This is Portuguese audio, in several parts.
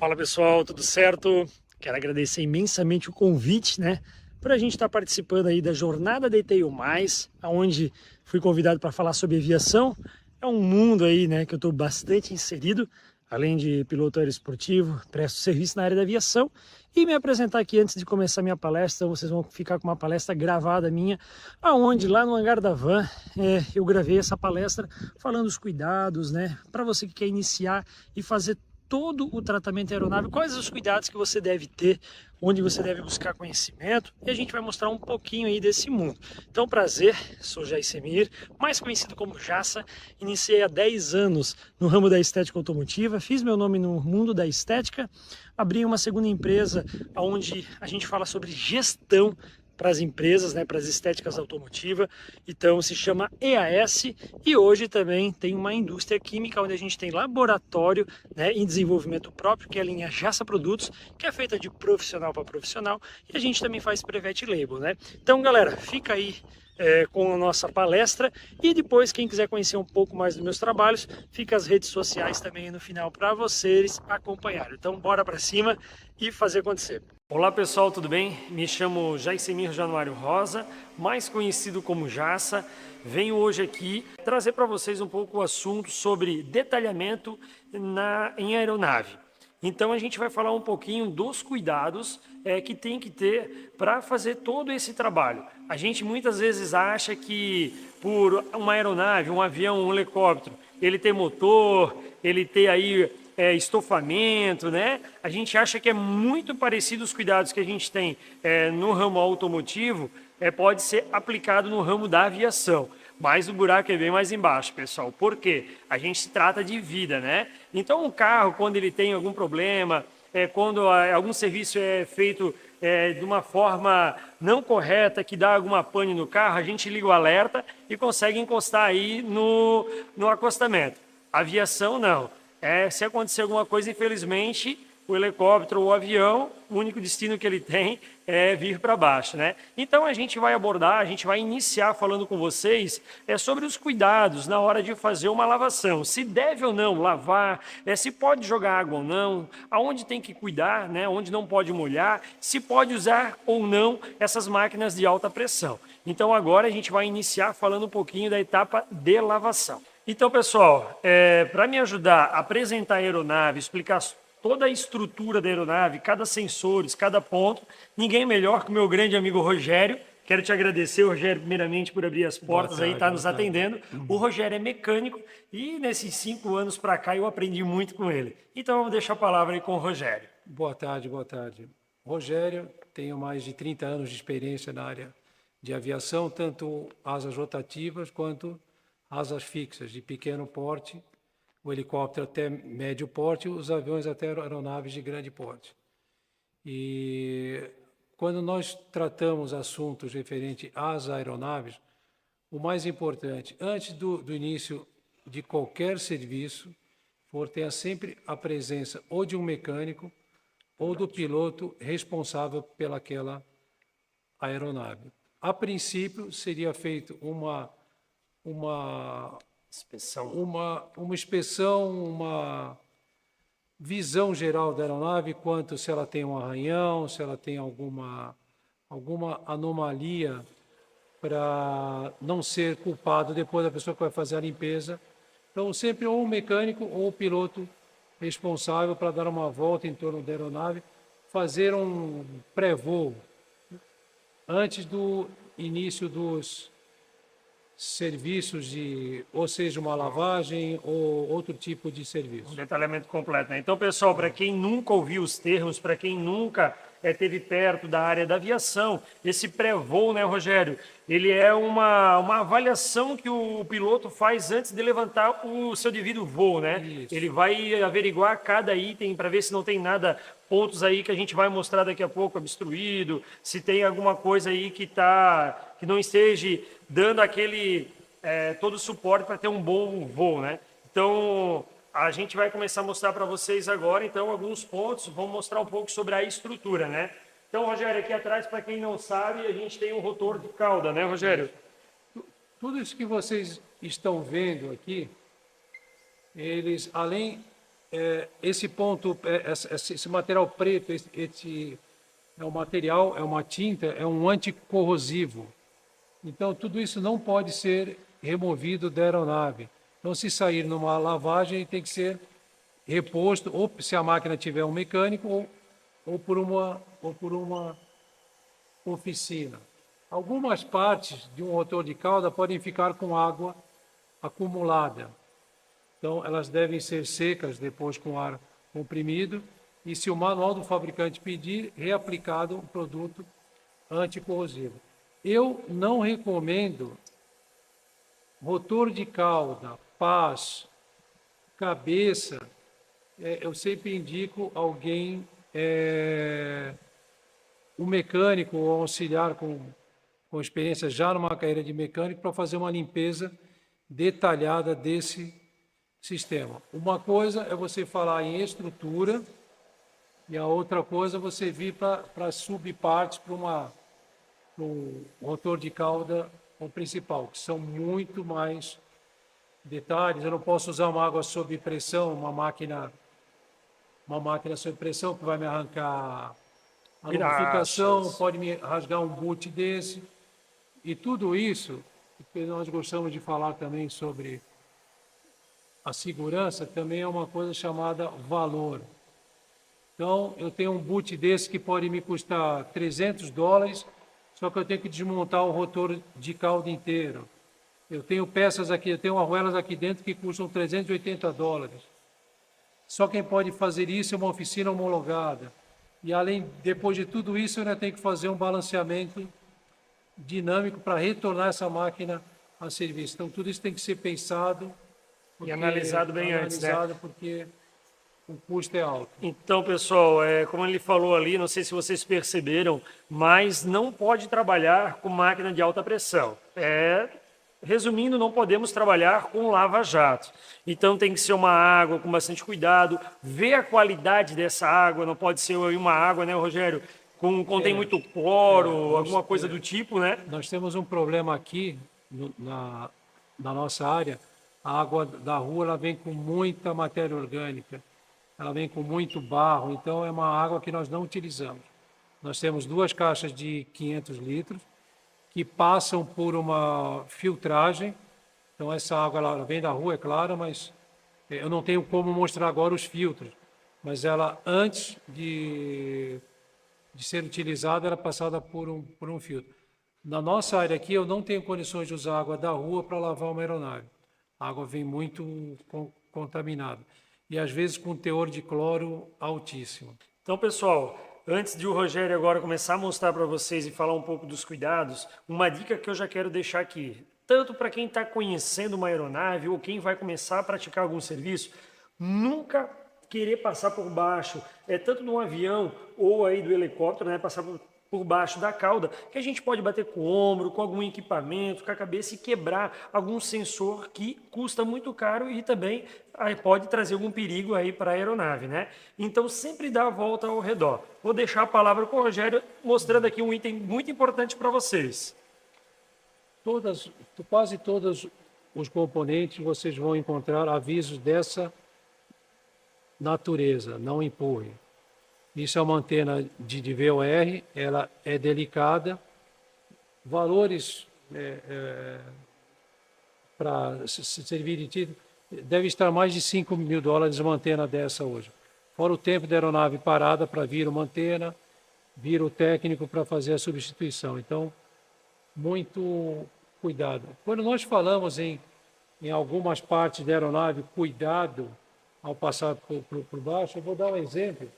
Fala pessoal, tudo certo? Quero agradecer imensamente o convite, né? Para a gente estar participando aí da jornada DTU+, onde fui convidado para falar sobre aviação. É um mundo aí, né, que eu estou bastante inserido, além de piloto aeroesportivo, presto serviço na área da aviação. E me apresentar aqui antes de começar minha palestra, vocês vão ficar com uma palestra gravada minha, aonde lá no hangar da van eu gravei essa palestra falando os cuidados, né, para você que quer iniciar e fazer todo o tratamento aeronáutico, quais os cuidados que você deve ter, onde você deve buscar conhecimento, e a gente vai mostrar um pouquinho aí desse mundo. Então, prazer, sou Jair Semir, mais conhecido como Jassa, iniciei há 10 anos no ramo da estética automotiva, fiz meu nome no mundo da estética, abri uma segunda empresa onde a gente fala sobre gestão para as empresas, né, para as estéticas automotivas, então se chama EAS, e hoje também tem uma indústria química onde a gente tem laboratório, né, em desenvolvimento próprio, que é a linha Jassa Produtos, que é feita de profissional para profissional, e a gente também faz private label, né? Então galera, fica aí com a nossa palestra, e depois quem quiser conhecer um pouco mais dos meus trabalhos, fica as redes sociais também aí no final para vocês acompanharem. Então bora para cima e fazer acontecer. Olá pessoal, tudo bem? Me chamo Jaicemir Januário Rosa, mais conhecido como Jassa. Venho hoje aqui trazer para vocês um pouco o assunto sobre detalhamento em aeronave. Então a gente vai falar um pouquinho dos cuidados que tem que ter para fazer todo esse trabalho. A gente muitas vezes acha que por uma aeronave, um avião, um helicóptero, ele tem motor, ele tem aí estofamento, né? A gente acha que é muito parecido os cuidados que a gente tem no ramo automotivo, pode ser aplicado no ramo da aviação. Mas o buraco é bem mais embaixo, pessoal. Por quê? A gente se trata de vida, né? Então, um carro, quando ele tem algum problema, quando algum serviço é feito de uma forma não correta, que dá alguma pane no carro, a gente liga o alerta e consegue encostar aí no acostamento. Aviação, não. Se acontecer alguma coisa, infelizmente, o helicóptero ou o avião, o único destino que ele tem é vir para baixo, né? Então a gente vai abordar, a gente vai iniciar falando com vocês sobre os cuidados na hora de fazer uma lavação. Se deve ou não lavar, se pode jogar água ou não, aonde tem que cuidar, né? Onde não pode molhar, se pode usar ou não essas máquinas de alta pressão. Então agora a gente vai iniciar falando um pouquinho da etapa de lavação. Então, pessoal, para me ajudar a apresentar a aeronave, explicar toda a estrutura da aeronave, cada sensores, cada ponto, ninguém melhor que o meu grande amigo Rogério. Quero te agradecer, Rogério, primeiramente, por abrir as portas aí, tá nos atendendo. O Rogério é mecânico e nesses 5 anos para cá eu aprendi muito com ele. Então, eu vou deixar a palavra aí com o Rogério. Boa tarde, boa tarde. Rogério, tenho mais de 30 anos de experiência na área de aviação, tanto asas rotativas quanto asas fixas, de pequeno porte, o helicóptero até médio porte, os aviões até aeronaves de grande porte. E quando nós tratamos assuntos referentes às aeronaves, o mais importante, antes do início de qualquer serviço, tenha sempre a presença ou de um mecânico ou do piloto responsável pelaquela aeronave. A princípio, seria feito uma inspeção, uma visão geral da aeronave, quanto se ela tem um arranhão, se ela tem alguma anomalia, para não ser culpado depois da pessoa que vai fazer a limpeza. Então, sempre ou o mecânico ou o piloto responsável para dar uma volta em torno da aeronave, fazer um pré-voo antes do início dos serviços ou seja, uma lavagem ou outro tipo de serviço. Um detalhamento completo, né? Então, pessoal, para quem nunca ouviu os termos, para quem nunca esteve perto da área da aviação, esse pré-voo, né, Rogério? Ele é uma avaliação que o piloto faz antes de levantar o seu devido voo, né? Isso. Ele vai averiguar cada item para ver se não tem nada, pontos aí que a gente vai mostrar daqui a pouco, obstruído, se tem alguma coisa aí que não esteja dando aquele todo o suporte para ter um bom voo, né? Então, a gente vai começar a mostrar para vocês agora, então, alguns pontos, vamos mostrar um pouco sobre a estrutura, né? Então, Rogério, aqui atrás, para quem não sabe, a gente tem um rotor de cauda, né, Rogério? Tudo isso que vocês estão vendo aqui, eles, além esse ponto, esse material preto, esse é um material, é uma tinta, é um anticorrosivo. Então, tudo isso não pode ser removido da aeronave. Então, se sair numa lavagem, tem que ser reposto, ou se a máquina tiver um mecânico, ou por uma oficina. Algumas partes de um rotor de cauda podem ficar com água acumulada. Então, elas devem ser secas depois com ar comprimido e, se o manual do fabricante pedir, reaplicado um produto anticorrosivo. Eu não recomendo rotor de cauda, pás, cabeça. Eu sempre indico alguém, um mecânico ou auxiliar com experiência já numa carreira de mecânico para fazer uma limpeza detalhada desse sistema. Uma coisa é você falar em estrutura e a outra coisa é você vir para subpartes, para um rotor de cauda principal, que são muito mais detalhes. Eu não posso usar uma água sob pressão, uma máquina sob pressão que vai me arrancar a lubrificação, pode me rasgar um boot desse. E tudo isso, porque nós gostamos de falar também sobre a segurança, também é uma coisa chamada valor. Então, eu tenho um boot desse que pode me custar $300, só que eu tenho que desmontar o rotor de cauda inteiro. Eu tenho peças aqui, eu tenho arruelas aqui dentro que custam $380. Só quem pode fazer isso é uma oficina homologada. E depois de tudo isso, eu ainda tenho que fazer um balanceamento dinâmico para retornar essa máquina a serviço. Então, tudo isso tem que ser pensado e analisado bem antes, né? Porque o custo é alto. Então, pessoal, como ele falou ali, não sei se vocês perceberam, mas não pode trabalhar com máquina de alta pressão. Resumindo, não podemos trabalhar com lava-jato. Então tem que ser uma água com bastante cuidado, ver a qualidade dessa água, não pode ser uma água, né, Rogério, contém muito cloro, alguma coisa do tipo, né? Nós temos um problema aqui na nossa área. A água da rua ela vem com muita matéria orgânica, ela vem com muito barro, então é uma água que nós não utilizamos. Nós temos 2 caixas de 500 litros que passam por uma filtragem. Então essa água ela vem da rua, é claro, mas eu não tenho como mostrar agora os filtros. Mas ela, antes de ser utilizada, era passada por um filtro. Na nossa área aqui, eu não tenho condições de usar água da rua para lavar uma aeronave. A água vem muito contaminada e às vezes com teor de cloro altíssimo. Então, pessoal, antes de o Rogério agora começar a mostrar para vocês e falar um pouco dos cuidados, uma dica que eu já quero deixar aqui, tanto para quem está conhecendo uma aeronave ou quem vai começar a praticar algum serviço, nunca querer passar por baixo, tanto de um avião ou aí do helicóptero, né, passar por baixo da cauda, que a gente pode bater com o ombro, com algum equipamento, com a cabeça e quebrar algum sensor que custa muito caro e também pode trazer algum perigo aí para a aeronave, né? Então sempre dá a volta ao redor. Vou deixar a palavra com o Rogério, mostrando aqui um item muito importante para vocês. Quase todos os componentes vocês vão encontrar avisos dessa natureza, não empurre. Isso é uma antena de VOR, ela é delicada. Valores para servir de título, deve estar mais de $5 mil uma antena dessa hoje. Fora o tempo da aeronave parada para vir uma antena, vir o técnico para fazer a substituição. Então, muito cuidado. Quando nós falamos em algumas partes da aeronave, cuidado ao passar por baixo, eu vou dar um exemplo.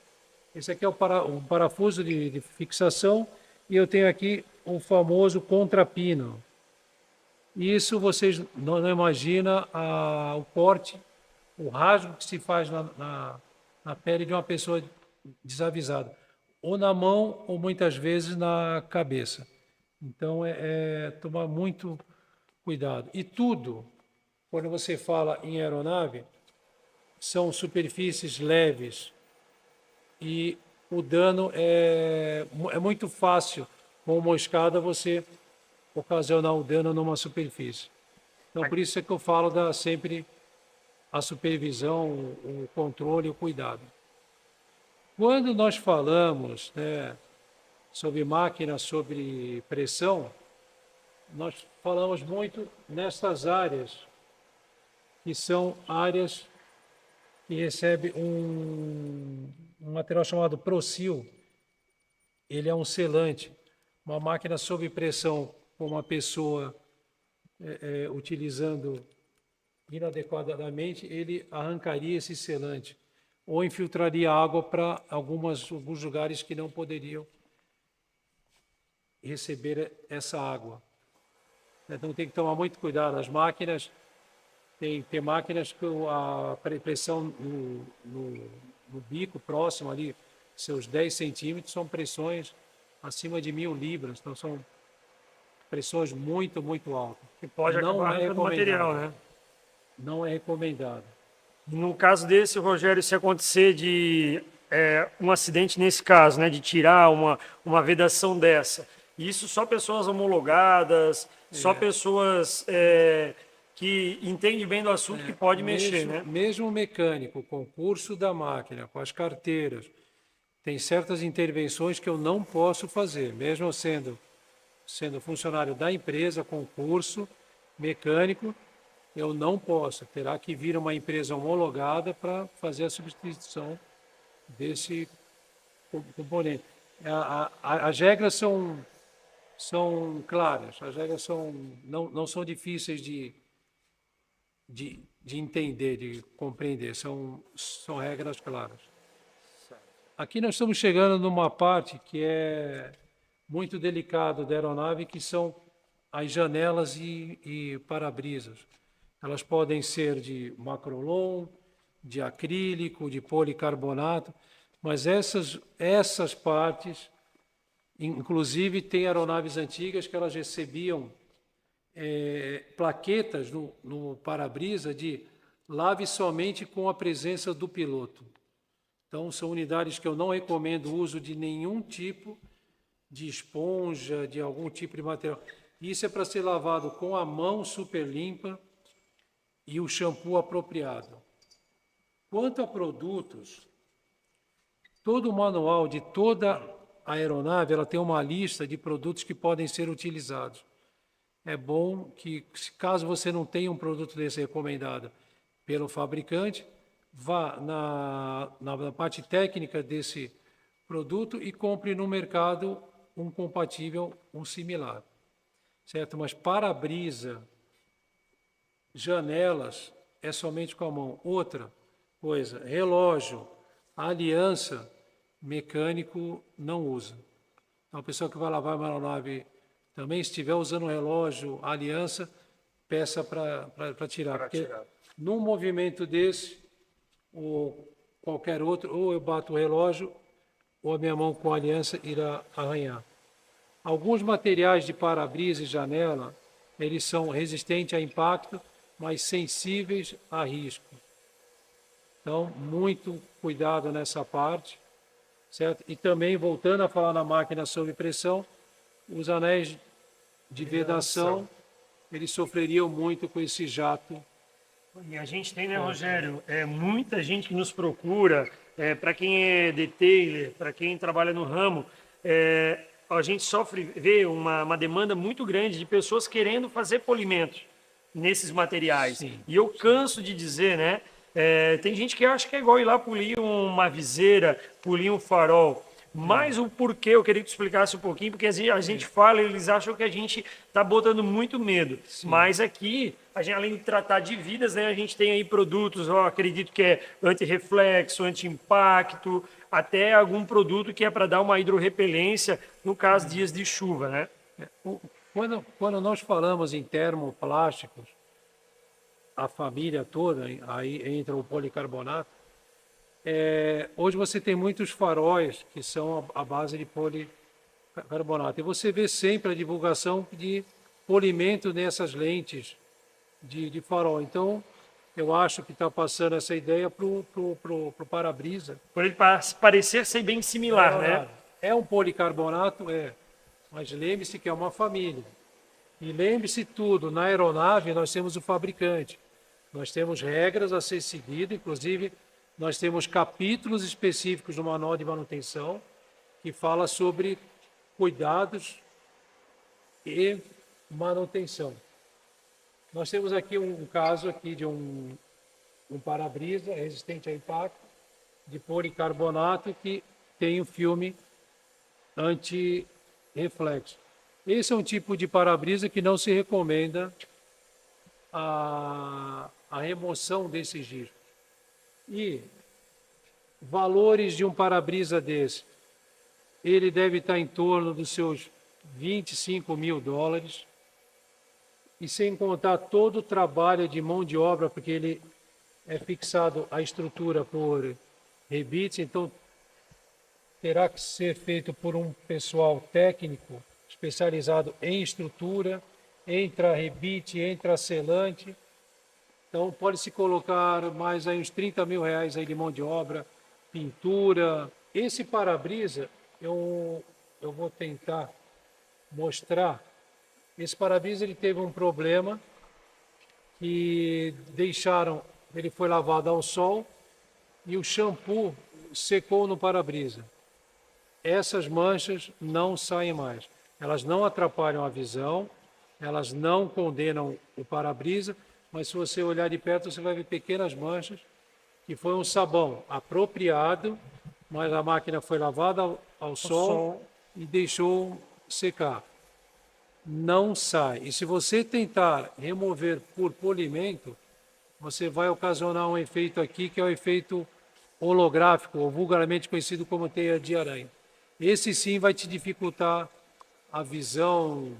Esse aqui é um parafuso de fixação e eu tenho aqui um famoso contrapino. Isso vocês não imaginam o corte, o rasgo que se faz na pele de uma pessoa desavisada, ou na mão ou muitas vezes na cabeça. Então tomar muito cuidado. E tudo, quando você fala em aeronave, são superfícies leves. E o dano é muito fácil, com uma escada, você ocasionar o dano numa superfície. Então, por isso é que eu falo sempre a supervisão, o controle e o cuidado. Quando nós falamos, né, sobre máquina, sobre pressão, nós falamos muito nessas áreas, que são áreas que recebem um material chamado Procil. Ele é um selante. Uma máquina sob pressão, com uma pessoa utilizando inadequadamente, ele arrancaria esse selante ou infiltraria água para alguns lugares que não poderiam receber essa água. Então tem que tomar muito cuidado. As máquinas, tem máquinas que a pressão no bico próximo ali, seus 10 centímetros, são pressões acima de 1.000 libras. Então são pressões muito, muito altas. Que pode acabar arrancando o material, né? Não é recomendado. No caso desse, Rogério, se acontecer de um acidente nesse caso, né, de tirar uma vedação dessa, isso só pessoas homologadas, só pessoas que entendem bem do assunto que pode mexer, né? Mesmo o mecânico, o concurso da máquina, com as carteiras, tem certas intervenções que eu não posso fazer, mesmo sendo funcionário da empresa, concurso, mecânico, eu não posso. Terá que vir uma empresa homologada para fazer a substituição desse componente. As regras são claras, as regras não são difíceis de entender, de compreender, são regras claras. Aqui nós estamos chegando numa parte que é muito delicada da aeronave, que são as janelas e para-brisas. Elas podem ser de macrolon, de acrílico, de policarbonato, mas essas partes, inclusive tem aeronaves antigas que elas recebiam plaquetas no para-brisa de lave somente com a presença do piloto. Então são unidades que eu não recomendo o uso de nenhum tipo de esponja, de algum tipo de material. Isso é para ser lavado com a mão super limpa e o shampoo apropriado. Quanto a produtos, todo o manual de toda a aeronave, ela tem uma lista de produtos que podem ser utilizados. É bom que, caso você não tenha um produto desse recomendado pelo fabricante, vá na parte técnica desse produto e compre no mercado um compatível, um similar. Certo? Mas para-brisa, janelas, é somente com a mão. Outra coisa, relógio, aliança, mecânico não usa. Então, a pessoa que vai lavar uma aeronave também, se estiver usando um relógio, aliança, peça para tirar. Porque num movimento desse, ou qualquer outro, ou eu bato o relógio, ou a minha mão com a aliança irá arranhar. Alguns materiais de para-brisa e janela, eles são resistentes a impacto, mas sensíveis a risco. Então, muito cuidado nessa parte, certo? E também, voltando a falar na máquina sob pressão, os anéis de vedação, eles sofreriam muito com esse jato. E a gente tem, né, Rogério, muita gente que nos procura, para quem é detailer, para quem trabalha no ramo, a gente vê uma demanda muito grande de pessoas querendo fazer polimento nesses materiais. Sim, e eu canso de dizer, né, tem gente que acha que é igual ir lá polir uma viseira, polir um farol. Mas o porquê eu queria que tu explicasse um pouquinho, porque a gente fala e eles acham que a gente está botando muito medo. Sim. Mas aqui, além de tratar de vidas, né, a gente tem aí produtos, eu acredito que é anti-reflexo, anti-impacto, até algum produto que é para dar uma hidrorrepelência no caso de dias de chuva, né? Quando nós falamos em termoplásticos, a família toda, aí entra o policarbonato, hoje você tem muitos faróis que são a base de policarbonato. E você vê sempre a divulgação de polimento nessas lentes de farol. Então, eu acho que está passando essa ideia para o para-brisa. Por ele parecer ser bem similar, né? É um policarbonato, mas lembre-se que é uma família. E lembre-se tudo, na aeronave nós temos o fabricante. Nós temos regras a ser seguidas, inclusive nós temos capítulos específicos no Manual de Manutenção que fala sobre cuidados e manutenção. Nós temos aqui um caso aqui de um para-brisa resistente a impacto de policarbonato que tem um filme anti-reflexo. Esse é um tipo de para-brisa que não se recomenda a remoção desses riscos. E valores de um para-brisa desse, ele deve estar em torno dos seus $25 mil, e sem contar todo o trabalho de mão de obra, porque ele é fixado a estrutura por rebites, então terá que ser feito por um pessoal técnico especializado em estrutura, entra rebite, entra selante. Então pode-se colocar mais aí uns R$30 mil aí de mão de obra, pintura. Esse para-brisa, eu vou tentar mostrar. Esse para-brisa ele teve um problema que ele foi lavado ao sol e o shampoo secou no para-brisa. Essas manchas não saem mais. Elas não atrapalham a visão, elas não condenam o para-brisa, mas se você olhar de perto você vai ver pequenas manchas, que foi um sabão apropriado, mas a máquina foi lavada ao sol e deixou secar. Não sai. E se você tentar remover por polimento, você vai ocasionar um efeito aqui, que é o efeito holográfico, ou vulgarmente conhecido como teia de aranha. Esse sim vai te dificultar a visão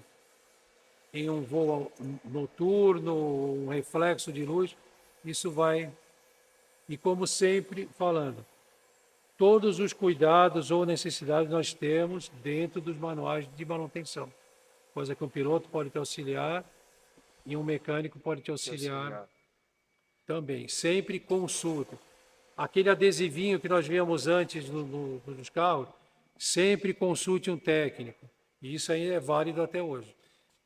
em um voo noturno, um reflexo de luz. Isso vai... E como sempre falando, todos os cuidados ou necessidades nós temos dentro dos manuais de manutenção. Coisa que um piloto pode te auxiliar e um mecânico pode te auxiliar também. Sempre consulta. Aquele adesivinho que nós víamos antes nos carros, sempre consulte um técnico. E isso aí é válido até hoje.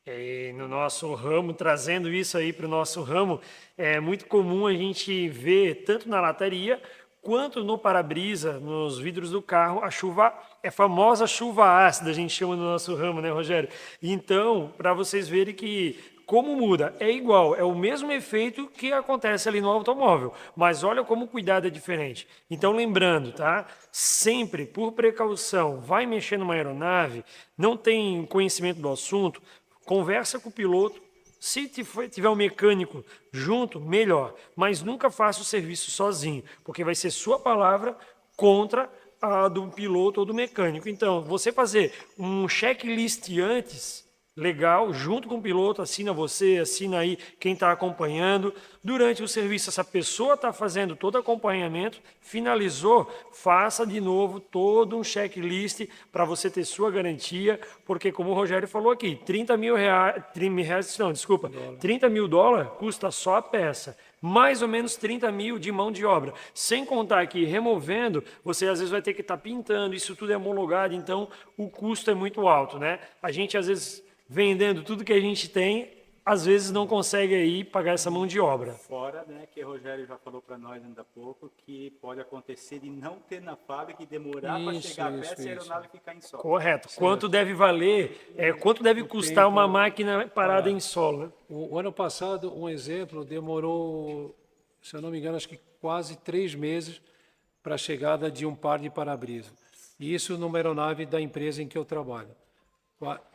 E no nosso ramo, trazendo isso aí para o nosso ramo, é muito comum a gente ver, tanto na lataria, quanto no para-brisa, nos vidros do carro, a chuva, é a famosa chuva ácida, a gente chama no nosso ramo, né, Rogério? Então, para vocês verem que como muda, é igual, é o mesmo efeito que acontece ali no automóvel, mas olha como o cuidado é diferente. Então, lembrando, tá? Sempre, por precaução, vai mexer numa aeronave, não tem conhecimento do assunto, conversa com o piloto. Se tiver um mecânico junto, melhor. Mas nunca faça o serviço sozinho, porque vai ser sua palavra contra a do piloto ou do mecânico. Então, você fazer um checklist antes, legal, junto com o piloto, assina você, assina aí quem está acompanhando. Durante o serviço, essa pessoa está fazendo todo acompanhamento, finalizou, faça de novo todo um checklist para você ter sua garantia, porque como o Rogério falou aqui, $30 mil custa só a peça. Mais ou menos 30 mil de mão de obra. Sem contar que removendo, você às vezes vai ter que estar pintando, isso tudo é homologado, então o custo é muito alto, né? A gente às vezes vendendo tudo que a gente tem, às vezes não consegue aí pagar essa mão de obra. Fora, né, que o Rogério já falou para nós ainda há pouco, que pode acontecer de não ter na fábrica e demorar para chegar a peça e a aeronave ficar em solo. Correto. Quanto deve valer, quanto deve custar uma máquina parada em solo, né? O ano passado, um exemplo, demorou, se eu não me engano, acho que quase 3 meses para a chegada de um par de para-brisa. Isso numa aeronave da empresa em que eu trabalho.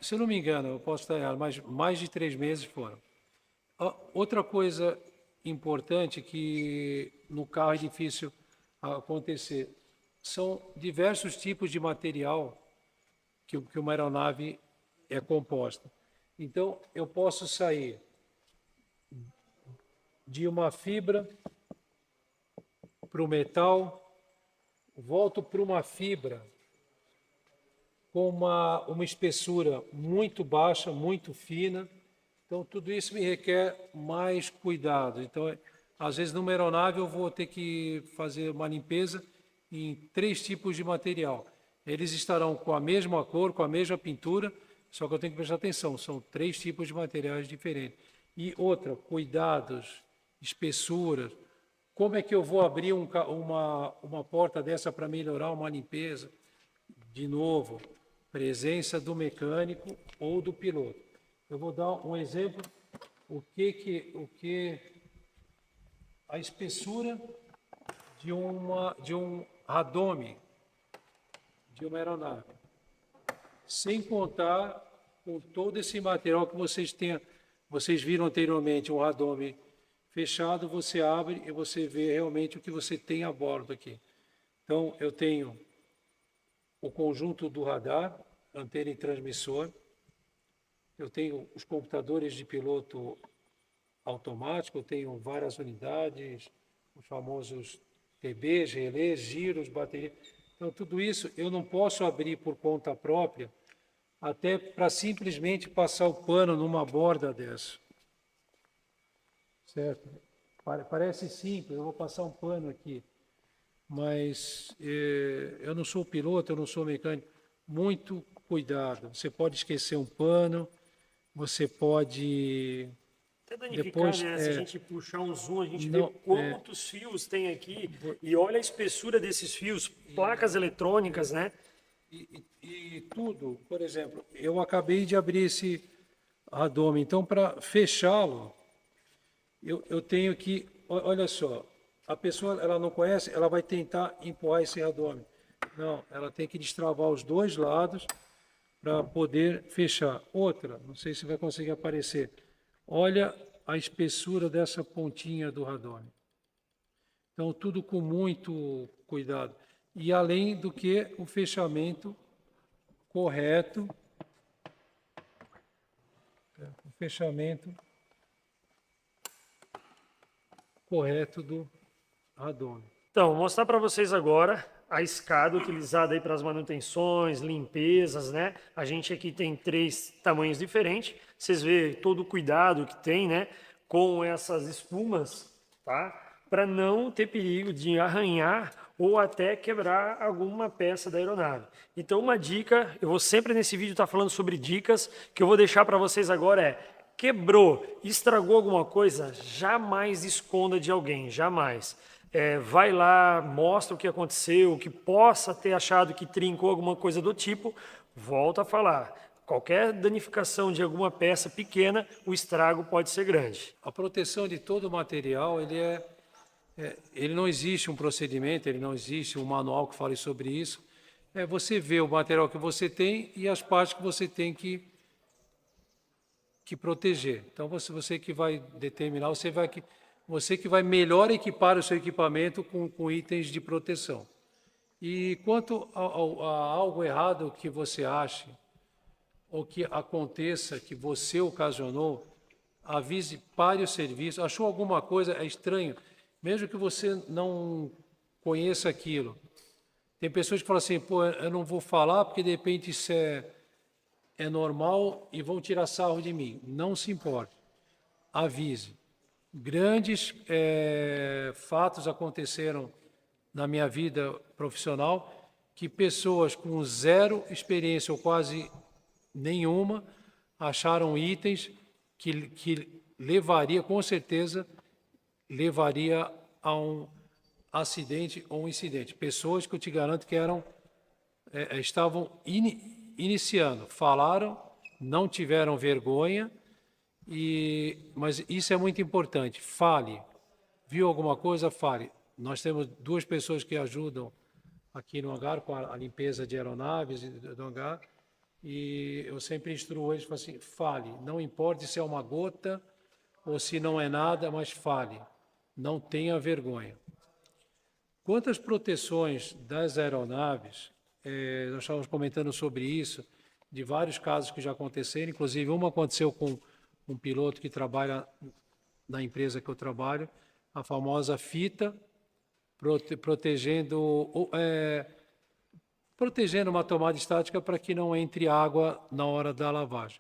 Se eu não me engano, eu posso estar errado, mas mais de 3 meses foram. Outra coisa importante que no carro é difícil acontecer, são diversos tipos de material que uma aeronave é composta. Então, eu posso sair de uma fibra para o metal, volto para uma fibra com uma espessura muito baixa, muito fina. Então, tudo isso me requer mais cuidado. Então, às vezes, numa aeronave, eu vou ter que fazer uma limpeza em 3 tipos de material. Eles estarão com a mesma cor, com a mesma pintura, só que eu tenho que prestar atenção, são 3 tipos de materiais diferentes. E outra, cuidados espessuras. Como é que eu vou abrir uma porta dessa para melhorar uma limpeza? De novo, presença do mecânico ou do piloto. Eu vou dar um exemplo, o que a espessura de um radome, de uma aeronave, sem contar com todo esse material que vocês viram anteriormente, um radome fechado, você abre e você vê realmente o que você tem a bordo aqui. Então, eu tenho o conjunto do radar, antena e transmissor, eu tenho os computadores de piloto automático, eu tenho várias unidades, os famosos TBs, relés, giros, bateria. Então, tudo isso eu não posso abrir por conta própria, até para simplesmente passar o pano numa borda dessa. Certo? Parece simples, eu vou passar um pano aqui, mas eu não sou piloto, eu não sou mecânico. Muito cuidado, você pode esquecer um pano, você pode... Até danificar, depois, né? Se a gente puxar um zoom, a gente vê quantos fios tem aqui e olha a espessura desses fios, placas eletrônicas, né? E tudo, por exemplo, eu acabei de abrir esse radome, então para fechá-lo, eu tenho que, olha só, a pessoa ela não conhece, ela vai tentar empurrar esse radome. Não, ela tem que destravar os dois lados para poder fechar. Outra, não sei se vai conseguir aparecer, olha a espessura dessa pontinha do radome. Então, tudo com muito cuidado. E além do que o fechamento correto, do radome. Então, vou mostrar para vocês agora a escada utilizada aí para as manutenções, limpezas, né? A gente aqui tem 3 tamanhos diferentes. Vocês veem todo o cuidado que tem, né? Com essas espumas, tá? Para não ter perigo de arranhar ou até quebrar alguma peça da aeronave. Então, uma dica, eu vou sempre nesse vídeo estar falando sobre dicas, que eu vou deixar para vocês agora quebrou, estragou alguma coisa, jamais esconda de alguém, jamais. Vai lá, mostra o que aconteceu, o que possa ter achado que trincou alguma coisa do tipo, volta a falar. Qualquer danificação de alguma peça pequena, o estrago pode ser grande. A proteção de todo o material, ele não existe um procedimento, ele não existe um manual que fale sobre isso. Você vê o material que você tem e as partes que você tem que proteger. Então, você que vai determinar, você que vai melhor equipar o seu equipamento com itens de proteção. E quanto a algo errado que você ache, ou que aconteça, que você ocasionou, avise, pare o serviço. Achou alguma coisa, é estranho, mesmo que você não conheça aquilo. Tem pessoas que falam assim, pô, eu não vou falar porque de repente isso é normal e vão tirar sarro de mim. Não se importe, avise. Grandes fatos aconteceram na minha vida profissional que pessoas com 0 experiência ou quase nenhuma acharam itens que levaria, com certeza, levaria a um acidente ou um incidente. Pessoas que eu te garanto que estavam iniciando, falaram, não tiveram vergonha, mas isso é muito importante. Fale. Viu alguma coisa? Fale. Nós temos 2 pessoas que ajudam aqui no hangar com a limpeza de aeronaves do hangar, e eu sempre instruo eles, assim, fale. Não importa se é uma gota ou se não é nada, mas fale. Não tenha vergonha. Quanto às proteções das aeronaves, nós estávamos comentando sobre isso, de vários casos que já aconteceram, inclusive uma aconteceu com um piloto que trabalha na empresa que eu trabalho, a famosa fita, protegendo uma tomada estática para que não entre água na hora da lavagem.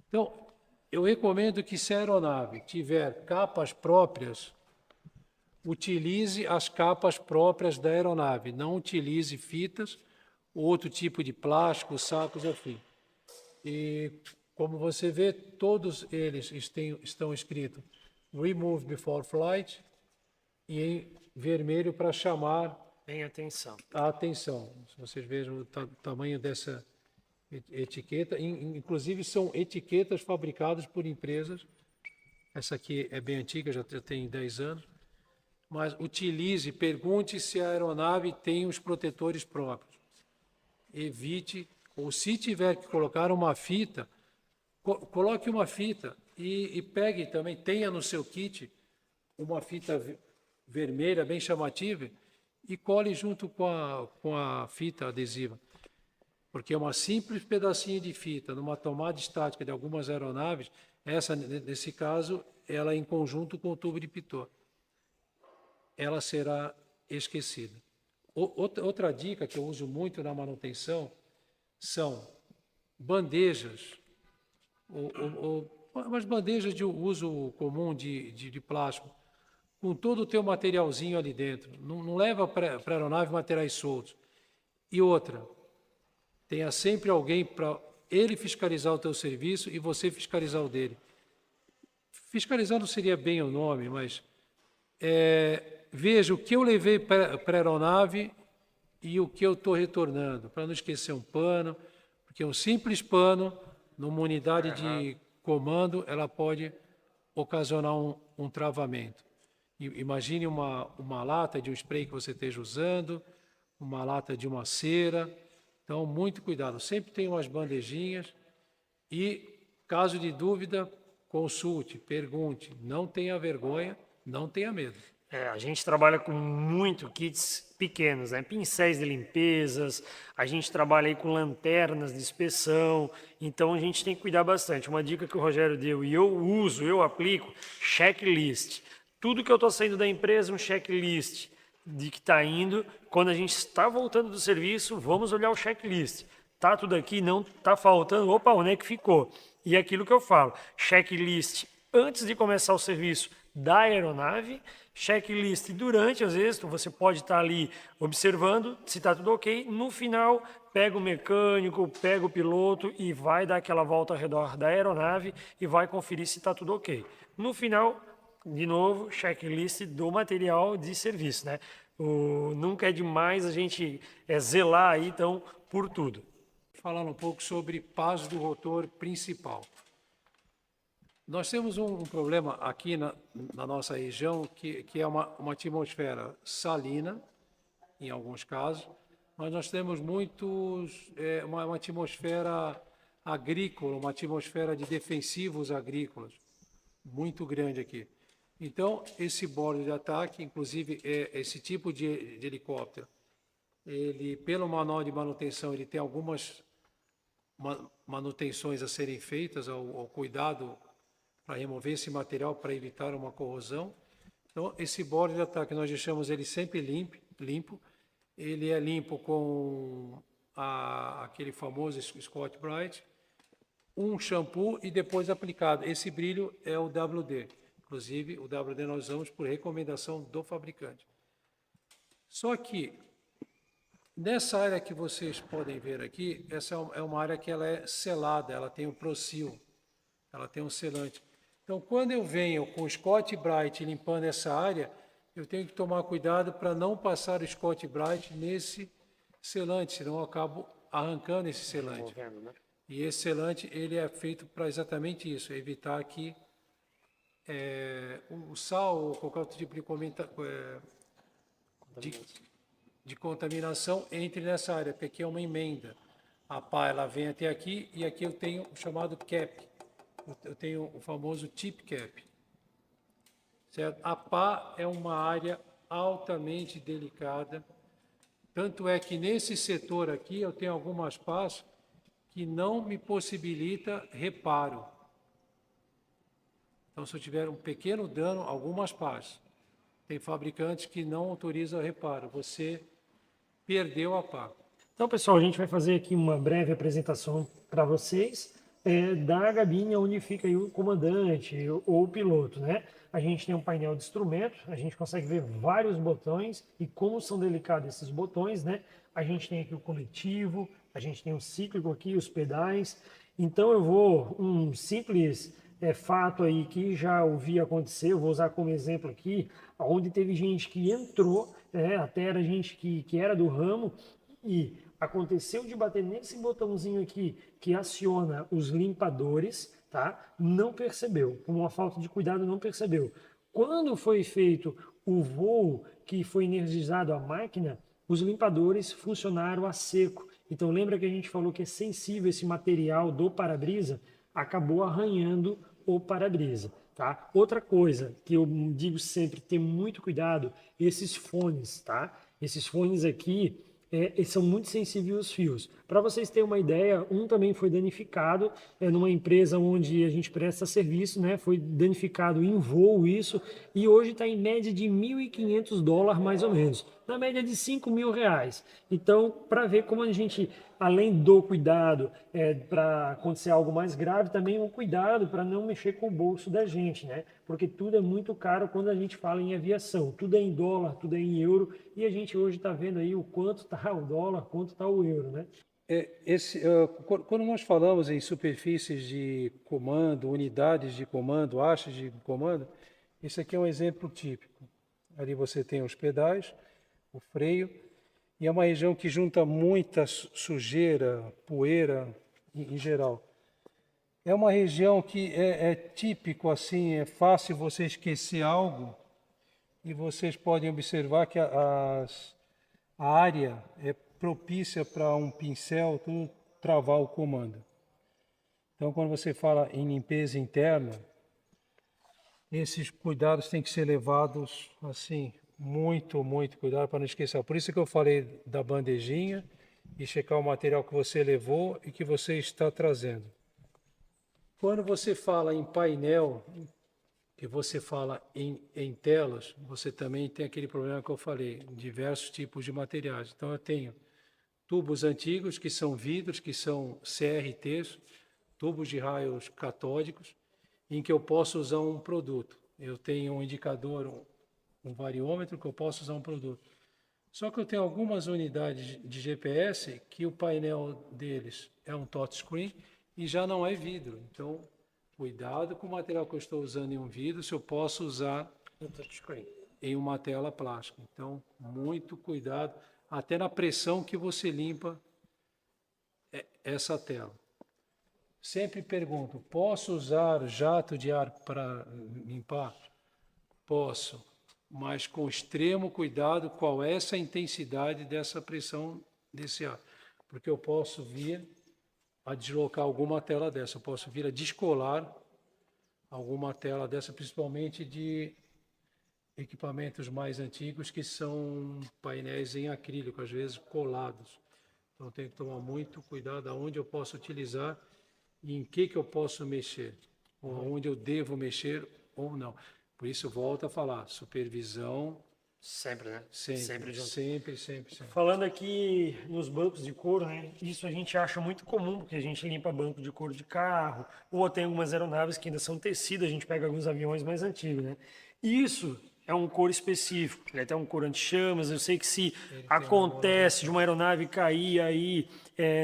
Então, eu recomendo que se a aeronave tiver capas próprias, utilize as capas próprias da aeronave, não utilize fitas ou outro tipo de plástico, sacos, enfim. E, como você vê, todos eles estão escritos Remove before flight, e em vermelho para chamar Bem atenção. a atenção. Se vocês vejam o tamanho dessa etiqueta, inclusive são etiquetas fabricadas por empresas. Essa aqui é bem antiga, já tem 10 anos. Mas utilize, pergunte se a aeronave tem os protetores próprios. Evite, ou se tiver que colocar uma fita, coloque uma fita e pegue também, tenha no seu kit uma fita vermelha bem chamativa e cole junto com a fita adesiva. Porque uma simples pedacinho de fita numa tomada estática de algumas aeronaves, essa, nesse caso, ela em conjunto com o tubo de pitot, ela será esquecida. Outra dica que eu uso muito na manutenção são bandejas, umas bandejas de uso comum de plástico, com todo o teu materialzinho ali dentro. Não leva para a aeronave materiais soltos. E outra, tenha sempre alguém para ele fiscalizar o teu serviço e você fiscalizar o dele. Fiscalizar não seria bem o nome, mas veja o que eu levei para a aeronave e o que eu estou retornando, para não esquecer um pano, porque um simples pano, numa unidade de comando, ela pode ocasionar um travamento. Imagine uma lata de um spray que você esteja usando, uma lata de uma cera. Então, muito cuidado. Sempre tem umas bandejinhas e, caso de dúvida, consulte, pergunte. Não tenha vergonha, não tenha medo. A gente trabalha com muito kits pequenos, né? Pincéis de limpezas, a gente trabalha aí com lanternas de inspeção, então a gente tem que cuidar bastante. Uma dica que o Rogério deu e eu uso, eu aplico, checklist. Tudo que eu estou saindo da empresa, um checklist de que está indo. Quando a gente está voltando do serviço, vamos olhar o checklist. Tá tudo aqui, não está faltando, opa, onde é que ficou? E é aquilo que eu falo, checklist antes de começar o serviço da aeronave, checklist durante, às vezes você pode estar ali observando se está tudo ok. No final, pega o mecânico, pega o piloto e vai dar aquela volta ao redor da aeronave e vai conferir se está tudo ok. No final, de novo, checklist do material de serviço, né? Nunca é demais a gente zelar aí, então, por tudo. Falando um pouco sobre paz do rotor principal. Nós temos um problema aqui na nossa região, que é uma atmosfera salina, em alguns casos, mas nós temos uma atmosfera agrícola, uma atmosfera de defensivos agrícolas, muito grande aqui. Então, esse bordo de ataque, inclusive esse tipo de helicóptero, ele, pelo manual de manutenção, ele tem algumas manutenções a serem feitas, ao cuidado para remover esse material, para evitar uma corrosão. Então, esse bordo de ataque, nós deixamos ele sempre limpo. Ele é limpo com aquele famoso Scott Brite, um shampoo e depois aplicado. Esse brilho é o WD. Inclusive, o WD nós usamos por recomendação do fabricante. Só que, nessa área que vocês podem ver aqui, essa é uma área que ela é selada, ela tem um Procil, ela tem um selante. Então, quando eu venho com o Scott Brite limpando essa área, eu tenho que tomar cuidado para não passar o Scott Brite nesse selante, senão eu acabo arrancando esse selante. E esse selante, ele é feito para exatamente isso, evitar que o sal ou qualquer outro tipo de contaminação entre nessa área, porque aqui é uma emenda. A pá, ela vem até aqui e aqui eu tenho o chamado cap. Eu tenho o famoso tip cap. Certo? A pá é uma área altamente delicada. Tanto é que nesse setor aqui eu tenho algumas pás que não me possibilita reparo. Então, se eu tiver um pequeno dano, algumas pás, tem fabricantes que não autorizam reparo. Você perdeu a pá. Então, pessoal, a gente vai fazer aqui uma breve apresentação para vocês da gabine onde fica aí o comandante ou o piloto, né? A gente tem um painel de instrumentos, a gente consegue ver vários botões e como são delicados esses botões, né? A gente tem aqui o coletivo, a gente tem o cíclico aqui, os pedais. Então, eu vou um simples fato aí que já ouvi acontecer, eu vou usar como exemplo aqui, onde teve gente que entrou, até era gente que era do ramo, e aconteceu de bater nesse botãozinho aqui que aciona os limpadores, tá? Não percebeu, com uma falta de cuidado não percebeu. Quando foi feito o voo que foi energizado a máquina, os limpadores funcionaram a seco. Então lembra que a gente falou que é sensível esse material do para-brisa? Acabou arranhando o para-brisa. Tá? Outra coisa que eu digo sempre, ter muito cuidado, esses fones, tá? Esses fones aqui, eles são muito sensíveis aos fios. Para vocês terem uma ideia, um também foi danificado numa empresa onde a gente presta serviço, né? Foi danificado em voo isso, e hoje está em média de $1.500 mais ou menos, na média de R$ 5.000. Então, para ver como a gente, além do cuidado para acontecer algo mais grave, também um cuidado para não mexer com o bolso da gente, né? Porque tudo é muito caro quando a gente fala em aviação, tudo é em dólar, tudo é em euro, e a gente hoje está vendo aí o quanto está o dólar, quanto está o euro, né? Quando nós falamos em superfícies de comando, unidades de comando, hastes de comando, esse aqui é um exemplo típico. Ali você tem os pedais, o freio, e é uma região que junta muita sujeira, poeira em geral. É uma região que é típico, assim, é fácil você esquecer algo, e vocês podem observar que a área é propícia para um pincel tudo travar o comando. Então, quando você fala em limpeza interna, esses cuidados têm que ser levados assim, muito cuidado para não esquecer. Por isso que eu falei da bandejinha e checar o material que você levou e que você está trazendo. Quando você fala em painel, que você fala em telas, você também tem aquele problema que eu falei, diversos tipos de materiais. Então, eu tenho tubos antigos, que são vidros, que são CRTs, tubos de raios catódicos, em que eu posso usar um produto. Eu tenho um indicador, um variômetro, que eu posso usar um produto. Só que eu tenho algumas unidades de GPS que o painel deles é um touchscreen e já não é vidro. Então, cuidado com o material que eu estou usando em um vidro, se eu posso usar um touchscreen em uma tela plástica. Então, muito cuidado, até na pressão que você limpa essa tela. Sempre pergunto, posso usar jato de ar para limpar? Posso, mas com extremo cuidado qual é essa intensidade dessa pressão desse ar. Porque eu posso vir a deslocar alguma tela dessa, eu posso vir a descolar alguma tela dessa, principalmente de equipamentos mais antigos que são painéis em acrílico, às vezes colados. Então tenho que tomar muito cuidado aonde eu posso utilizar e em que eu posso mexer, ou aonde eu devo mexer ou não. Por isso, volto a falar, supervisão. Sempre, né? Sempre junto. Sempre. Falando aqui nos bancos de couro, né? Isso a gente acha muito comum, porque a gente limpa banco de couro de carro, ou tem algumas aeronaves que ainda são tecido, a gente pega alguns aviões mais antigos, né? Isso é um couro específico, ele é até um couro anti-chamas. Eu sei que se acontece de uma aeronave cair aí,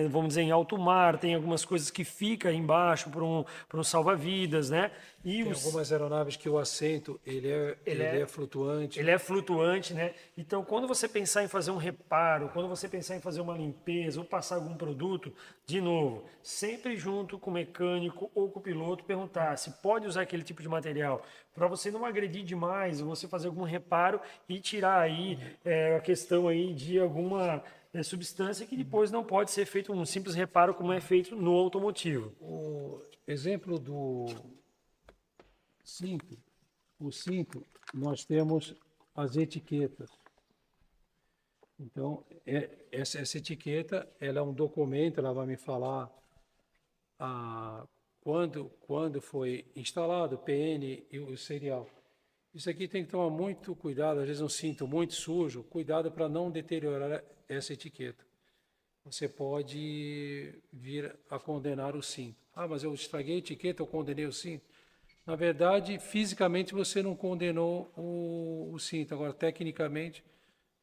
vamos dizer, em alto mar, tem algumas coisas que ficam embaixo para um salva-vidas, né? E tem algumas aeronaves que o assento ele é flutuante. Ele é flutuante, né? Então, quando você pensar em fazer um reparo, quando você pensar em fazer uma limpeza ou passar algum produto, de novo, sempre junto com o mecânico ou com o piloto, perguntar se pode usar aquele tipo de material, para você não agredir demais, você fazer algum reparo e tirar aí a questão aí de alguma substância que depois não pode ser feito um simples reparo como é feito no automotivo. O exemplo do cinto, o cinto, nós temos as etiquetas. Então, essa etiqueta, ela é um documento, ela vai me falar quando foi instalado o PN e o serial. Isso aqui tem que tomar muito cuidado, às vezes um cinto muito sujo, cuidado para não deteriorar essa etiqueta. Você pode vir a condenar o cinto. Ah, mas eu estraguei a etiqueta, eu condenei o cinto. Na verdade, fisicamente você não condenou o cinto. Agora, tecnicamente,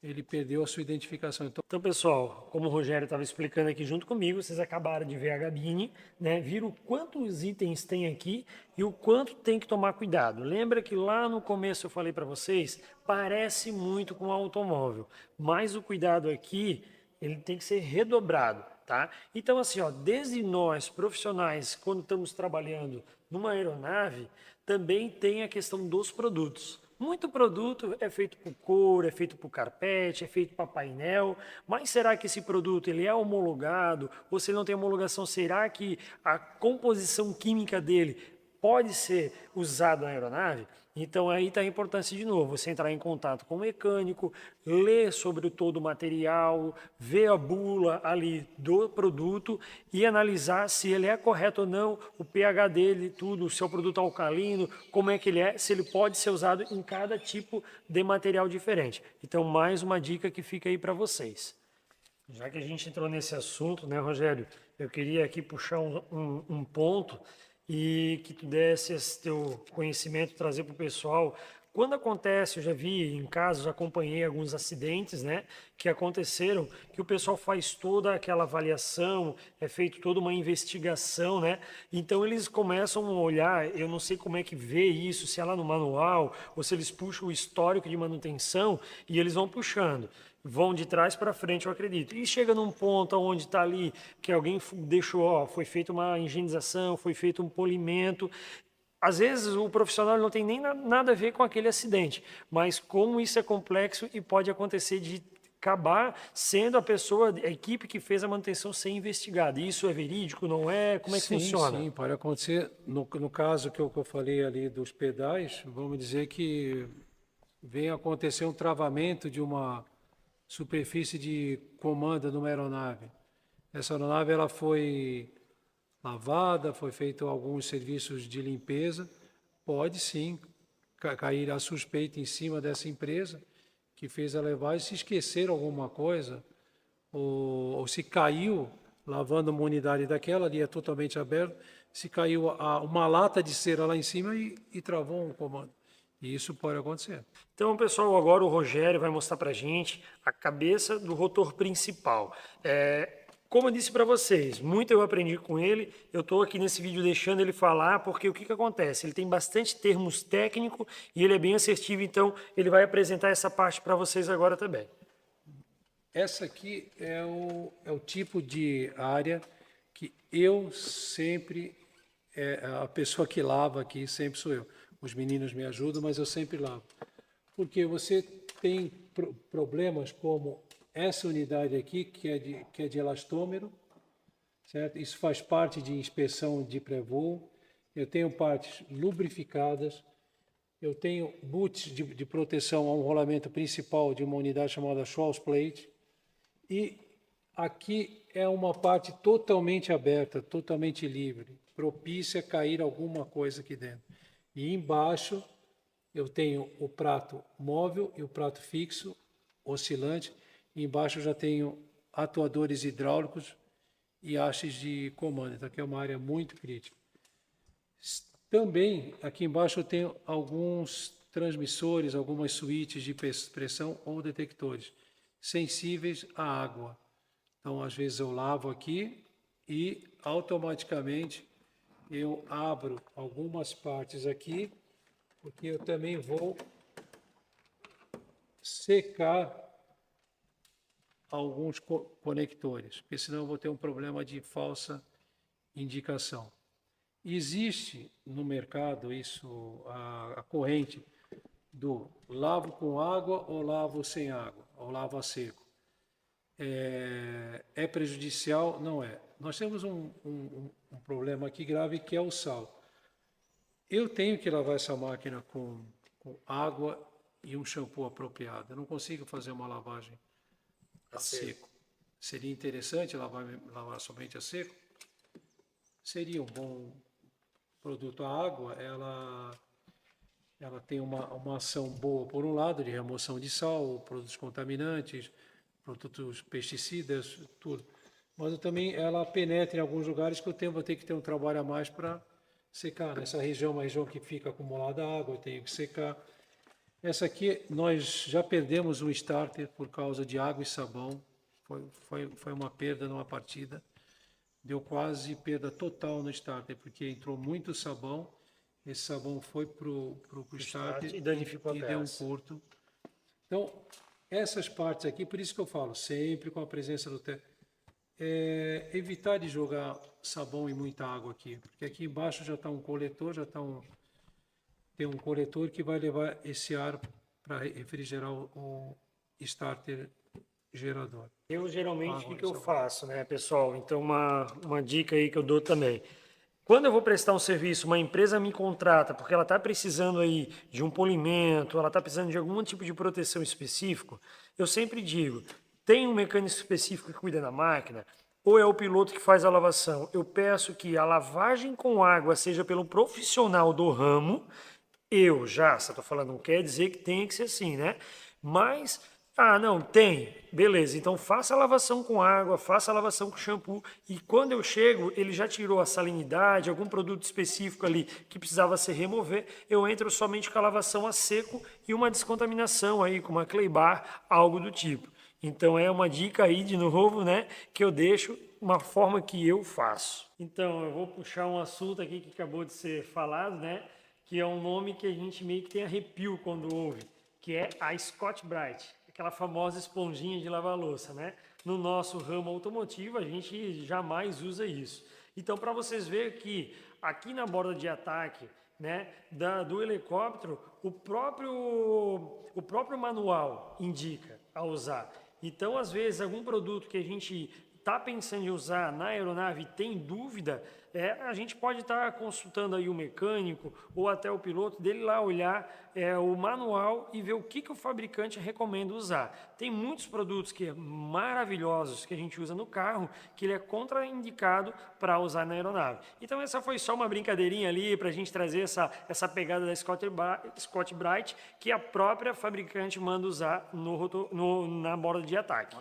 ele perdeu a sua identificação. Então, pessoal, como o Rogério estava explicando aqui junto comigo, vocês acabaram de ver a gabine, né? Viram quantos itens tem aqui e o quanto tem que tomar cuidado. Lembra que lá no começo eu falei para vocês, parece muito com o automóvel, mas o cuidado aqui, ele tem que ser redobrado, tá? Então, assim, ó, desde nós, profissionais, quando estamos trabalhando numa aeronave, também tem a questão dos produtos. Muito produto é feito por couro, é feito por carpete, é feito para painel, mas será que esse produto ele é homologado? Ou se ele não tem homologação, será que a composição química dele pode ser usado na aeronave? Então aí está a importância de novo, você entrar em contato com o mecânico, ler sobre todo o material, ver a bula ali do produto e analisar se ele é correto ou não, o pH dele, tudo, se é o produto alcalino, como é que ele é, se ele pode ser usado em cada tipo de material diferente. Então mais uma dica que fica aí para vocês. Já que a gente entrou nesse assunto, né, Rogério, eu queria aqui puxar um ponto e que tu desse esse teu conhecimento, trazer para o pessoal. Quando acontece, eu já vi em casos, acompanhei alguns acidentes, né, que aconteceram, que o pessoal faz toda aquela avaliação, é feito toda uma investigação, né, então eles começam a olhar, eu não sei como é que vê isso, se é lá no manual, ou se eles puxam o histórico de manutenção e eles vão puxando. Vão de trás para frente, eu acredito. E chega num ponto onde está ali, que alguém deixou, ó, foi feita uma higienização, foi feito um polimento. Às vezes o profissional não tem nem nada a ver com aquele acidente, mas como isso é complexo e pode acontecer de acabar sendo a pessoa, a equipe que fez a manutenção ser investigada. Isso é verídico, não é? Como é que funciona? Sim, pode acontecer. No caso que eu falei ali dos pedais, vamos dizer que vem acontecer um travamento de uma superfície de comando numa aeronave. Essa aeronave ela foi lavada, foi feito alguns serviços de limpeza, pode sim cair a suspeita em cima dessa empresa que fez a levagem, se esquecer alguma coisa, ou se caiu, lavando uma unidade daquela, ali é totalmente aberto, se caiu uma lata de cera lá em cima e travou um comando. E isso pode acontecer. Então, pessoal, agora o Rogério vai mostrar para a gente a cabeça do rotor principal. Como eu disse para vocês, muito eu aprendi com ele, eu estou aqui nesse vídeo deixando ele falar, porque o que acontece? Ele tem bastante termos técnicos e ele é bem assertivo, então ele vai apresentar essa parte para vocês agora também. Essa aqui é o tipo de área que eu sempre, a pessoa que lava aqui sempre sou eu. Os meninos me ajudam, mas eu sempre lavo. Porque você tem problemas como essa unidade aqui, que é de elastômero, certo? Isso faz parte de inspeção de pré-voo. Eu tenho partes lubrificadas. Eu tenho boots de proteção a um rolamento principal de uma unidade chamada Schwalz Plate. E aqui é uma parte totalmente aberta, totalmente livre, propícia a cair alguma coisa aqui dentro. E embaixo eu tenho o prato móvel e o prato fixo, oscilante. E embaixo eu já tenho atuadores hidráulicos e hastes de comando. Então aqui é uma área muito crítica. Também aqui embaixo eu tenho alguns transmissores, algumas suítes de pressão ou detectores sensíveis à água. Então às vezes eu lavo aqui e automaticamente eu abro algumas partes aqui, porque eu também vou secar alguns conectores, porque senão eu vou ter um problema de falsa indicação. Existe no mercado isso, a corrente do lavo com água ou lavo sem água, ou lavo a seco. É prejudicial? Não é. Nós temos um problema aqui grave que é o sal. Eu tenho que lavar essa máquina com água e um shampoo apropriado. Eu não consigo fazer uma lavagem a seco. Seria interessante lavar somente a seco? Seria um bom produto. A água, ela tem uma ação boa, por um lado, de remoção de sal, produtos contaminantes, produtos pesticidas, tudo. Mas também ela penetra em alguns lugares que eu vou ter que ter um trabalho a mais para secar. Nessa região, uma região que fica acumulada água, eu tenho que secar. Essa aqui nós já perdemos o starter por causa de água e sabão. Foi uma perda numa partida. Deu quase perda total no starter, porque entrou muito sabão. Esse sabão foi pro starter e danificou a e deu um peça. curto. Então, essas partes aqui, por isso que eu falo, sempre com a presença do evitar de jogar sabão e muita água aqui, porque aqui embaixo já está um coletor, tem um coletor que vai levar esse ar para refrigerar o starter gerador. Eu geralmente, o que eu faço, né, pessoal? Então, uma dica aí que eu dou também. Quando eu vou prestar um serviço, uma empresa me contrata porque ela está precisando aí de um polimento, ela está precisando de algum tipo de proteção específico, eu sempre digo, tem um mecânico específico que cuida da máquina, ou é o piloto que faz a lavação. Eu peço que a lavagem com água seja pelo profissional do ramo. Eu já, se eu estou falando, não quer dizer que tem que ser assim, né? Mas, não, tem. Beleza, então faça a lavação com água, faça a lavação com shampoo. E quando eu chego, ele já tirou a salinidade, algum produto específico ali que precisava se remover. Eu entro somente com a lavação a seco e uma descontaminação aí, com uma clay bar, algo do tipo. Então é uma dica aí, de novo, né, que eu deixo uma forma que eu faço. Então, eu vou puxar um assunto aqui que acabou de ser falado, né? Que é um nome que a gente meio que tem arrepio quando ouve, que é a Scotch-Brite, aquela famosa esponjinha de lavar louça, né? No nosso ramo automotivo, a gente jamais usa isso. Então, para vocês verem que aqui na borda de ataque, né, do helicóptero, o próprio manual indica a usar. Então, às vezes, algum produto que a gente está pensando em usar na aeronave e tem dúvida, a gente pode estar consultando aí o mecânico ou até o piloto dele lá olhar o manual e ver o que o fabricante recomenda usar. Tem muitos produtos que maravilhosos que a gente usa no carro que ele é contraindicado para usar na aeronave. Então essa foi só uma brincadeirinha ali para a gente trazer essa pegada da Scotch-Brite que a própria fabricante manda usar na borda de ataque.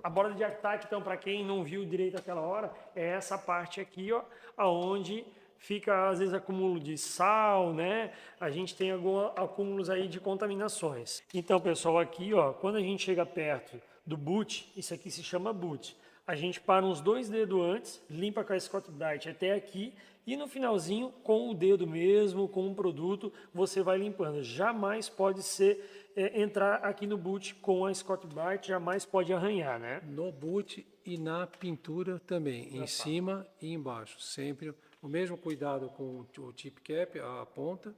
A borda de ataque, então, para quem não viu direito aquela hora, é essa parte aqui, ó, aonde fica às vezes acúmulo de sal, né? A gente tem alguns acúmulos aí de contaminações. Então, pessoal, aqui, ó, quando a gente chega perto do boot, isso aqui se chama boot. A gente para uns 2 dedos antes, limpa com a Scotch-Brite até aqui e no finalzinho, com o dedo mesmo, com um produto, você vai limpando. Jamais pode ser entrar aqui no boot com a Scotch-Brite, jamais pode arranhar, né? No boot e na pintura também, em cima e embaixo. Sempre o mesmo cuidado com o tip cap, a ponta,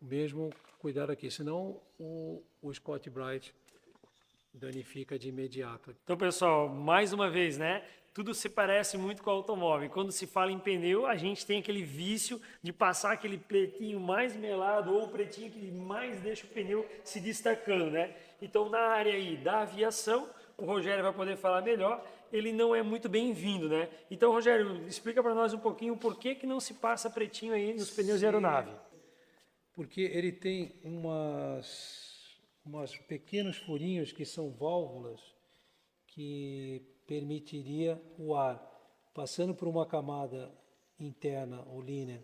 o mesmo cuidado aqui, senão o Scotch-Brite danifica de imediato. Então, pessoal, mais uma vez, né? Tudo se parece muito com o automóvel. Quando se fala em pneu, a gente tem aquele vício de passar aquele pretinho mais melado ou o pretinho que mais deixa o pneu se destacando, né? Então, na área aí da aviação, o Rogério vai poder falar melhor, ele não é muito bem-vindo, né? Então, Rogério, explica para nós um pouquinho por que não se passa pretinho aí nos pneus de aeronave. Porque ele tem umas pequenos furinhos que são válvulas que permitiria o ar passando por uma camada interna, o liner,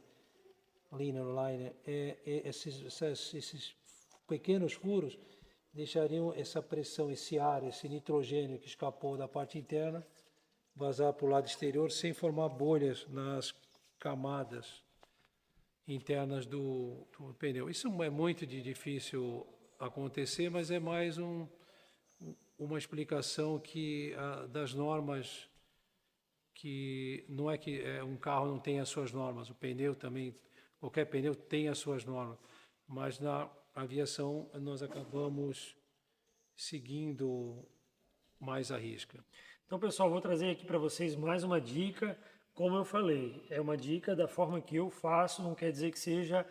esses pequenos furos deixariam essa pressão, esse ar, esse nitrogênio que escapou da parte interna vazar para o lado exterior sem formar bolhas nas camadas internas do pneu. Isso é muito difícil acontecer, mas é mais uma explicação das normas, que não é que um carro não tem as suas normas, o pneu também, qualquer pneu tem as suas normas, mas na aviação nós acabamos seguindo mais a risca. Então, pessoal, vou trazer aqui para vocês mais uma dica. Como eu falei, é uma dica da forma que eu faço, não quer dizer que seja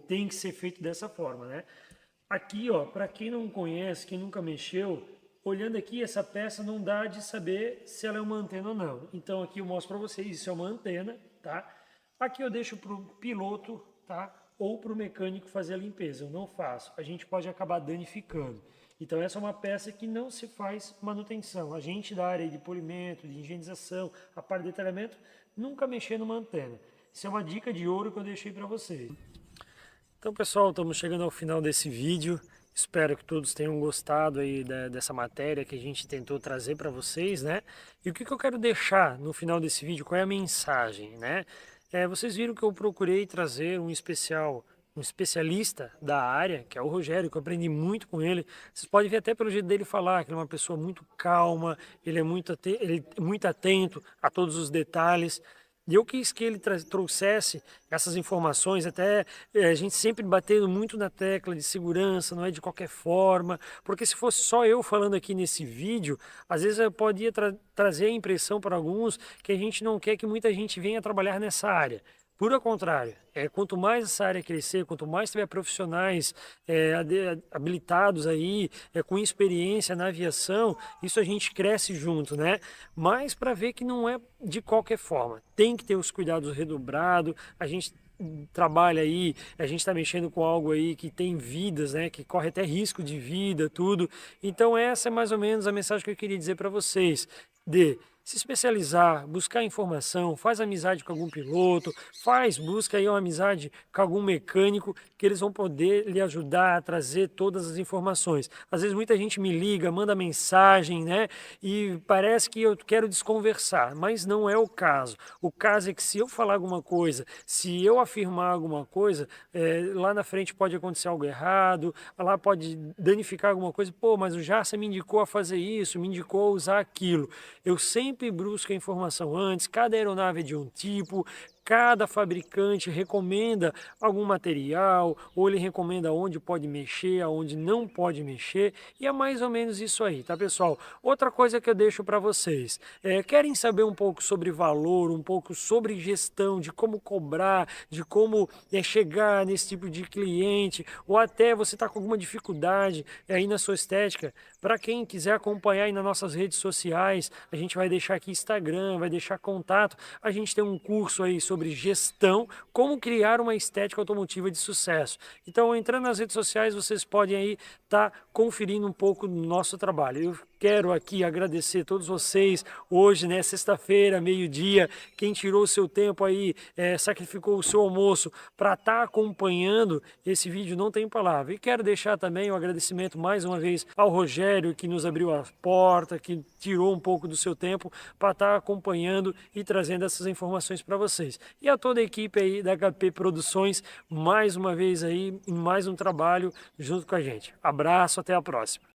tem que ser feito dessa forma, né? Aqui, ó, para quem não conhece, quem nunca mexeu, olhando aqui essa peça não dá de saber se ela é uma antena ou não. Então aqui eu mostro para vocês, isso é uma antena, tá? Aqui eu deixo para o piloto, tá? Ou para o mecânico fazer a limpeza, eu não faço. A gente pode acabar danificando. Então essa é uma peça que não se faz manutenção. A gente da área de polimento, de higienização, a parte de detalhamento, nunca mexer numa antena. Isso é uma dica de ouro que eu deixei para vocês. Então, pessoal, estamos chegando ao final desse vídeo. Espero que todos tenham gostado aí dessa matéria que a gente tentou trazer para vocês, né? E o que eu quero deixar no final desse vídeo, qual é a mensagem, né? Vocês viram que eu procurei trazer um especialista da área, que é o Rogério, que eu aprendi muito com ele. Vocês podem ver até pelo jeito dele falar, que ele é uma pessoa muito calma, ele é muito atento a todos os detalhes. E eu quis que ele trouxesse essas informações, até a gente sempre batendo muito na tecla de segurança, não é de qualquer forma, porque se fosse só eu falando aqui nesse vídeo, às vezes eu podia trazer a impressão para alguns que a gente não quer que muita gente venha trabalhar nessa área. Por ao contrário, quanto mais essa área crescer, quanto mais tiver profissionais habilitados aí, com experiência na aviação, isso a gente cresce junto, né? Mas para ver que não é de qualquer forma, tem que ter os cuidados redobrados, a gente trabalha aí, a gente está mexendo com algo aí que tem vidas, né, que corre até risco de vida, tudo. Então essa é mais ou menos a mensagem que eu queria dizer para vocês, de se especializar, buscar informação, faz amizade com algum piloto, busca aí uma amizade com algum mecânico, que eles vão poder lhe ajudar a trazer todas as informações. Às vezes muita gente me liga, manda mensagem, né, e parece que eu quero desconversar, mas não é o caso. O caso é que se eu falar alguma coisa, se eu afirmar alguma coisa, lá na frente pode acontecer algo errado, lá pode danificar alguma coisa. Pô, mas o Jarça me indicou a fazer isso, me indicou a usar aquilo. Eu sempre busco a informação antes, cada aeronave é de um tipo, cada fabricante recomenda algum material, ou ele recomenda onde pode mexer, aonde não pode mexer, e é mais ou menos isso aí, tá, pessoal? Outra coisa que eu deixo para vocês, querem saber um pouco sobre valor, um pouco sobre gestão, de como cobrar, de como chegar nesse tipo de cliente, ou até você está com alguma dificuldade aí na sua estética, para quem quiser acompanhar aí nas nossas redes sociais, a gente vai deixar aqui Instagram, vai deixar contato, a gente tem um curso aí sobre gestão, como criar uma estética automotiva de sucesso. Então, entrando nas redes sociais, vocês podem aí estar conferindo um pouco do nosso trabalho. Eu quero aqui agradecer a todos vocês, hoje, né, sexta-feira, meio-dia, quem tirou o seu tempo aí, sacrificou o seu almoço para estar acompanhando esse vídeo, não tem palavra. E quero deixar também um agradecimento mais uma vez ao Rogério, que nos abriu a porta, que tirou um pouco do seu tempo para estar acompanhando e trazendo essas informações para vocês. E a toda a equipe aí da HP Produções, mais uma vez aí, em mais um trabalho junto com a gente. Abraço, até a próxima.